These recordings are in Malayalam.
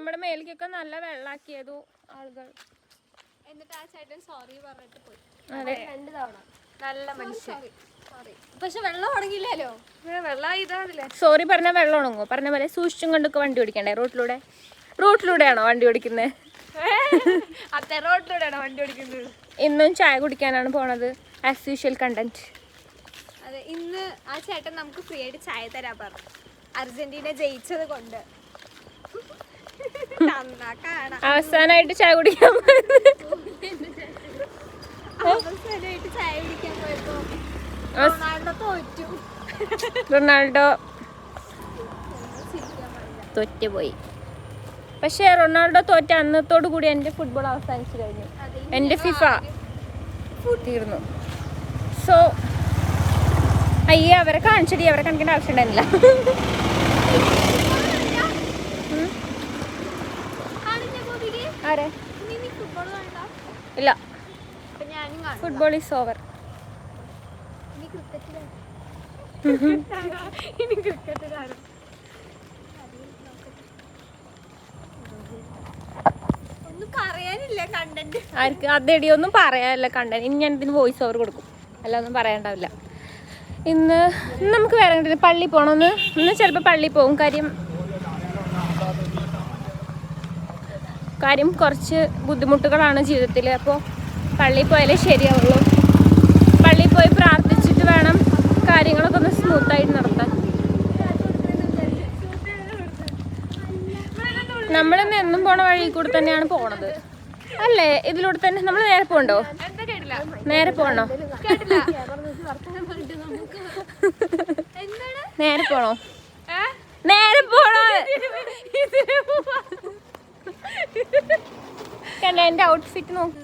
നമ്മുടെ മേലേക്കൊക്കെ നല്ല വെള്ളാക്കിയതു ആളുകൾ. എന്നിട്ട് ആ ചേട്ടൻ സോറി പറഞ്ഞിട്ട് പോയി. അതെ, 2 തവണ. നല്ല മനുഷ്യൻ. പക്ഷെ വെള്ളം ഉണങ്ങില്ലല്ലോ. വെള്ളം ഇതാണല്ലേ. സോറി പറഞ്ഞാൽ വെള്ളം ഉണങ്ങോ? പറഞ്ഞ പോലെ സൂക്ഷിച്ചും കൊണ്ടൊക്കെ വണ്ടി ഓടിക്കണ്ടേ? റോട്ടിലൂടെയാണോ വണ്ടി ഓടിക്കുന്നത്? അതെ, റോട്ടിലൂടെയാണോ വണ്ടി ഓടിക്കുന്നത്? ഇന്നും ചായ കുടിക്കാനാണ് പോണത്. As usual content. അതെ, ഇന്ന് ആ ചേട്ടൻ നമുക്ക് ഫ്രീ ആയിട്ട് ചായ തരാൻ പറഞ്ഞു. അർജന്റീന ജയിച്ചത് കൊണ്ട്. അവസാനായിട്ട് ചായ കുടിക്കാൻ അവസാനായിട്ട് ചായ കുടിക്കാൻ പോയപ്പോ റൊണാൾഡോ തോറ്റു. റൊണാൾഡോ തോറ്റുപോയി. പക്ഷെ റൊണാൾഡോ തോറ്റ അന്നത്തോടു കൂടി എൻ്റെ ഫുട്ബോൾ അവസാനിച്ചു കഴിഞ്ഞു. എൻ്റെ ഫിഫ തീർന്നു. സോ അയ്യേ, അവരെ കാണിച്ചടി, അവരെ കാണിക്കേണ്ട ആവശ്യം ഉണ്ടായിരുന്നില്ല. ആരെ? ഇല്ല, ഫുട്ബോൾ ഈസ് ഓവർ. ആർക്ക് അതെടി ഒന്നും പറയാനില്ല കണ്ടന്റ്. ഇനി ഞാൻ ഇതിന് വോയിസ് ഓവർ കൊടുക്കും, അല്ല ഒന്നും പറയണ്ടാവില്ല. ഇന്ന് നമുക്ക് വേറെ എങ്ങോട്ട് പള്ളി പോകണമെന്ന്. ഇന്ന് ചിലപ്പോൾ പള്ളി പോകും. കാര്യം കുറച്ച് ബുദ്ധിമുട്ടുകളാണ് ജീവിതത്തിൽ. അപ്പോൾ പള്ളിയിൽ പോയാലേ ശരിയാവുള്ളൂ. പള്ളിയിൽ പോയി പ്രാർത്ഥിച്ചിട്ട് വേണം കാര്യങ്ങളൊക്കെ ഒന്ന് സ്മൂത്തായിട്ട് നടത്താൻ. നമ്മളിന്ന് എന്നും പോണ വഴി കൂടെ തന്നെയാണ് പോണത് അല്ലേ? ഇതിലൂടെ തന്നെ നമ്മൾ നേരെ പോകണ്ടോ? നേരെ പോകണോ? നേരെ പോണോ? നേരെ പോണോ? കണ്ട എന്റെ ഔട്ട്ഫിറ്റ് നോക്ക്.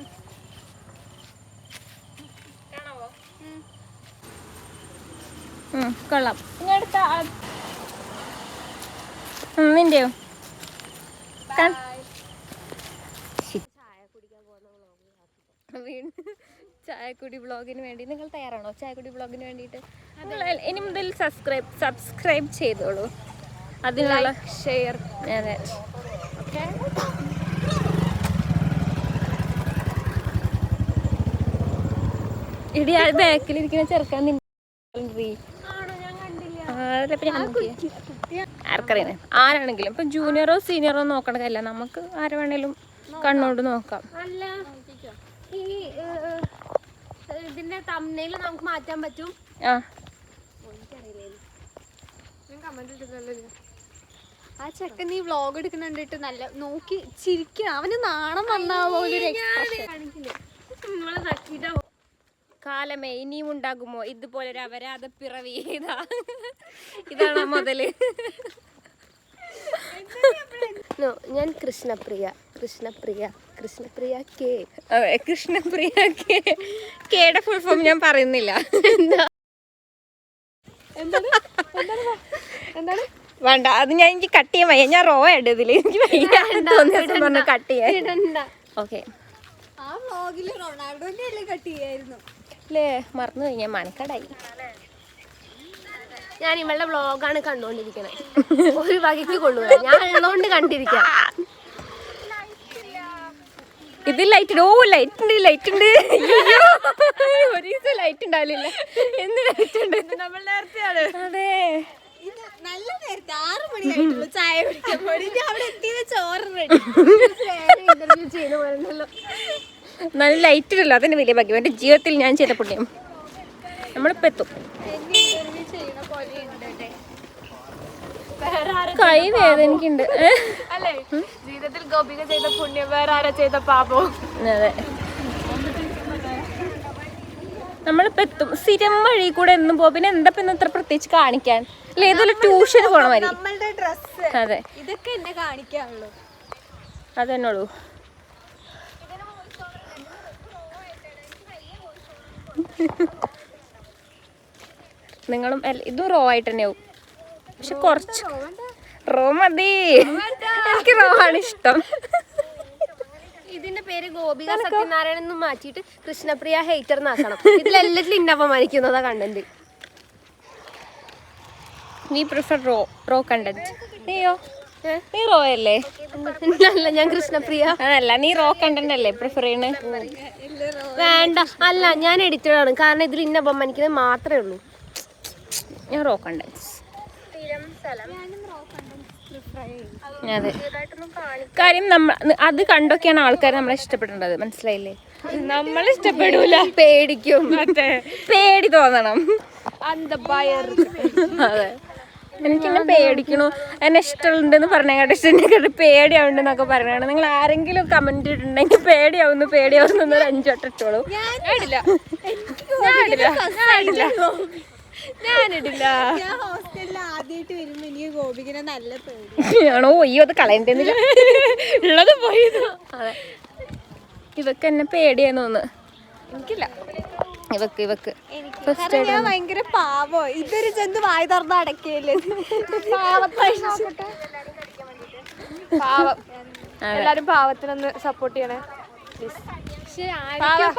കൊള്ളാം. ഇനി അടുത്ത നിന്റെയോ? ചായക്കുടി വ്ളോഗിന് വേണ്ടി നിങ്ങൾ തയ്യാറാണോ? ചായക്കുടി വ്ളോഗിന് വേണ്ടിയിട്ട് ഇനി മുതൽ സബ്സ്ക്രൈബ് ചെയ്തോളൂ. അതിനുള്ള ഷെയർ. അതെ, ഇടി ആ ബാക്കിലിരിക്കുന്ന ചെറുക്കാൻ ആർക്കറിയണേ? ആരാണെങ്കിലും ഇപ്പൊ ജൂനിയറോ സീനിയറോ നോക്കണ കാര്യമില്ല. നമുക്ക് ആരെ വേണേലും കണ്ണോട് നോക്കാം. അല്ല, ഈ ഇതിന്റെ തംബ്നെയിൽ നമുക്ക് മാറ്റാൻ പറ്റും. ആ ചെക്കൻ ഈ വ്ളോഗ് എടുക്കുന്നുണ്ടിട്ട് നല്ല നോക്കി ചിരിക്കണം. അവന് നാണം വന്നാ പോലൊരു കാലമേ ഇനിയും ഉണ്ടാകുമോ ഇതുപോലൊരു അപരാധ പിറവി? ഇതാണ് മുതല്. ഞാൻ കൃഷ്ണപ്രിയ കെ. അതെ, കൃഷ്ണപ്രിയ കെ. കെയുടെ ഫുൾ ഫോം ഞാൻ പറയുന്നില്ല. വേണ്ട, അത് ഞാൻ എനിക്ക് കട്ട് ചെയ്യാൻ വയ്യ. ഞാൻ റോ ആയിട്ട് ഇതില് എനിക്ക് വയ്യ കട്ട് ചെയ്യാൻ. ഓക്കെ, ആ വ്ളോഗില് റൊണാൾഡോന്റെ എല്ലാം കട്ട് ചെയ്യായിരുന്നു അല്ലേ? മറന്നു കഴിഞ്ഞാൽ മനക്കടായി. ഞാൻ ഇവളുടെ വ്ളോഗാണ് കണ്ടോണ്ടിരിക്കണേ. ഒരു വകയ്ക്ക് കൊള്ളുക, ഞാൻ ഉള്ളോണ്ട് കണ്ടിരിക്കാം. ഇത് ലൈറ്റ്. ഓ, ലൈറ്റ് ഉണ്ട്. ഒരു ദിവസം ലൈറ്റ് ഉണ്ടാവില്ല. എന്ത് ലൈറ്റ് ഉണ്ട്? നമ്മൾ നേരത്തെയാണ്. അതെ, നല്ല നേരത്തെ 6 മണിയായിട്ടുള്ളൂ ചായ കുടിക്കാൻ പോയി. അവിടെ എത്തിയത് ചോറ് ഇന്റർവ്യൂ ചെയ്യുന്ന പോലെയല്ലോ. നല്ല ലൈറ്റ് ഇല്ലല്ലോ, അതിന്റെ വലിയ ഭാഗ്യം. എന്റെ ജീവിതത്തിൽ ഞാൻ ചെയ്ത പുണ്യം. നമ്മളിപ്പോ എത്തും. കൈ വേദനിക്കുന്നുണ്ട് അല്ലേ? ജീവിതത്തിൽ ഗോപിക ചെയ്ത പുണ്യം വേറെ ആരാ ചെയ്ത പാപം? അതെ, നമ്മളിപ്പോ എത്തും. സ്ഥിരം വഴി കൂടെ എന്നും പോകും. പിന്നെ എന്താ പിന്നെ ഇത്ര പ്രത്യേകിച്ച് കാണിക്കാൻ? അല്ലെ, ഏതൊരു ട്യൂഷന് പോണ മതി. നമ്മളുടെ ഡ്രസ്സ് അതെ, ഇതൊക്കെ എന്നെ കാണിക്കാനുള്ളൂ. അതെന്നുള്ളൂ. നിങ്ങളും ഇതും റോ ആയിട്ട് തന്നെ ആവും. പക്ഷെ കുറച്ച് റോ മതി. എനിക്ക് റോ ആണ് ഇഷ്ടം. ഇതിന്റെ പേര് ഗോപിക സത്യനാരായണൻ എന്ന് മാറ്റിയിട്ട് കൃഷ്ണപ്രിയ ഹേറ്റർ എന്നാക്കണം. ഇതിലെല്ലാത്തിലും ഇന്ന അപമാനിക്കുന്നതാ content. We prefer raw content. നീയോ? നീ റോ അല്ലേ? അല്ല, ഞാൻ കൃഷ്ണപ്രിയ. അതല്ല, നീ റോ കണ്ടന്റ് അല്ലേ പ്രിഫർ ചെയ്യണേ? വേണ്ട, അല്ല, ഞാൻ എഡിറ്ററാണ്. കാരണം ഇതിൽ ഇന്ന അപമാനിക്കുന്നത് മാത്രമേ ഉള്ളൂ. ഞാൻ റോ കണ്ടന്റ്. അതെ, കാര്യം അത് കണ്ടൊക്കെയാണ് ആൾക്കാർ നമ്മളെ ഇഷ്ടപ്പെടേണ്ടത്, മനസ്സിലായില്ലേ? നമ്മൾ ഇഷ്ടപ്പെടൂല, പേടിക്കും, പേടി തോന്നണം. അതെ, എനിക്കെന്നെ പേടിക്കണു, എന്നെ ഇഷ്ടമുണ്ടെന്ന് പറഞ്ഞാൽ ഇഷ്ടം പേടിയാവുണ്ടെന്നൊക്കെ പറയണതാണ്. നിങ്ങൾ ആരെങ്കിലും കമന്റ് ഇട്ടിട്ടുണ്ടെങ്കിൽ പേടിയാവുന്നു ഒരു 5 വട്ടം ഇട്ടോളൂ. ഞാനിടില്ല. ആണോ? അയ്യോ, അത് കളയണ്ടെന്നില്ല, ഉള്ളത് പോയി. അതെ, ഇവക്ക് എന്നെ പേടിയാന്ന് തോന്നുന്നു. എനിക്കില്ല, ഇവക്ക് ഭയങ്കര പാവോ. ഇതൊരു ജന്തു വായി തുറന്ന് അടക്കിയല്ലേ. എല്ലാരും പാവത്തിനൊന്ന് സപ്പോർട്ട് ചെയ്യണേ.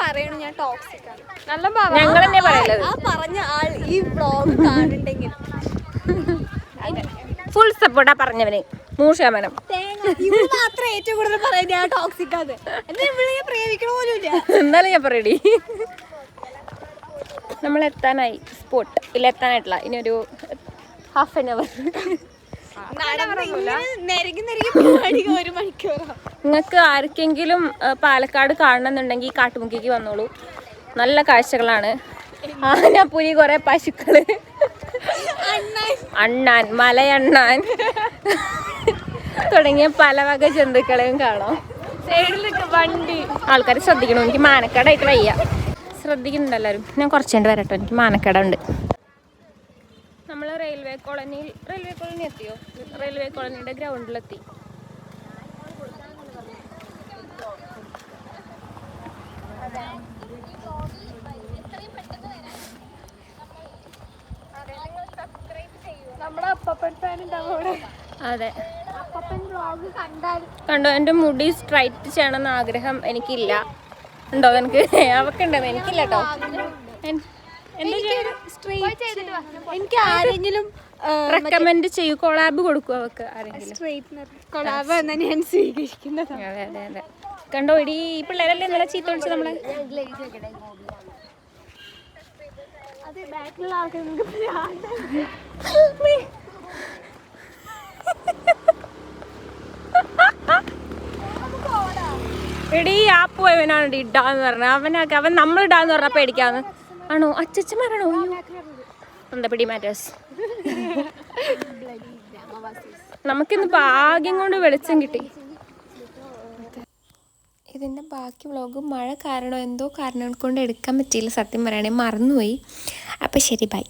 പറയണു ഞാൻ ടോക്സിക് ആണ്. നല്ല പാവം. ഞങ്ങൾ തന്നെ പറയുന്നത്. ആ പറഞ്ഞ ആൾ ഈ വ്ളോഗ് കാണുന്നുണ്ടെങ്കിൽ ഫുൾ സപ്പോർട്ടാ പറഞ്ഞവന് 100%. മാത്രം ഏറ്റവും കൂടുതൽ പറയാൻ ഞാൻ ടോക്സിക് ആണ്. എന്നാ പ്രേമിക്കണ പോലുമില്ല. എന്നാലും ഞാൻ പറയടി, നമ്മൾ എത്താനായി സ്പോട്ട്. ഇല്ല, എത്താനായിട്ടില്ല, ഇനി ഒരു ½ an hour. ഒരു മണിക്കൂറോ? നിങ്ങൾക്ക് ആർക്കെങ്കിലും പാലക്കാട് കാണണമെന്നുണ്ടെങ്കിൽ കാട്ടുമുക്കിക്ക് വന്നോളൂ. നല്ല കാഴ്ചകളാണ്. ആനപ്പുലി, കുറെ പശുക്കള്, അണ്ണാൻ, മലയണ്ണാൻ തുടങ്ങിയ പല വക ജന്തുക്കളെയും കാണാം. സൈഡിലൊക്കെ വണ്ടി. ആൾക്കാർ ശ്രദ്ധിക്കണം, എനിക്ക് മാനക്കേടായിട്ട് വയ്യ. ശ്രദ്ധിക്കുന്നുണ്ട് എല്ലാവരും. ഞാൻ കുറച്ചുകൊണ്ട് വരട്ടോ, എനിക്ക് മാനക്കേട ഉണ്ട്. നമ്മൾ റെയിൽവേ കോളനി എത്തിയോ? റെയിൽവേ കോളനിയുടെ ഗ്രൗണ്ടിലെത്തി. അതെ, കണ്ടോ? എൻ്റെ മുടി സ്ട്രൈറ്റ് ചെയ്യണമെന്ന് ആഗ്രഹം എനിക്കില്ല. ഉണ്ടോ നിനക്ക്? അവക്കുണ്ടെന്ന് എനിക്കില്ല കേട്ടോ. എനിക്ക് ആരെങ്കിലും റെക്കമെൻഡ് ചെയ്യൂ, കൊളാബ് കൊടുക്കും അവക്ക് ആരെങ്കിലും. കൊളാബ് എന്നാ ഞാൻ സ്വീകരിക്കുന്നത്. അതെ അതെ അതെ, കണ്ടോ ഇടി, ഈ പിള്ളേരല്ലേ ഇന്നലെ ചീത്ത വിളിച്ച് നമ്മളെ. എടീ, ആ പോയവനാണ് ഇടാന്ന് പറഞ്ഞ. അവൻ നമ്മൾ ഇടാന്ന് പറഞ്ഞ പേടിക്കാന്ന്. ആണോ? അച്ചച്ചമാരാണോ? എന്താ പിടി മാറ്റേഴ്സ്. നമുക്കിന്ന് ഭാഗ്യം കൊണ്ട് വെളിച്ചം കിട്ടി. ഇതിൻ്റെ ബാക്കി വ്ളോഗ് മഴ കാരണം എന്തോ കാരണം കൊണ്ട് എടുക്കാൻ പറ്റിയില്ല. സത്യം പറയുകയാണെങ്കിൽ മറന്നുപോയി. അപ്പോൾ ശരി, ബൈ.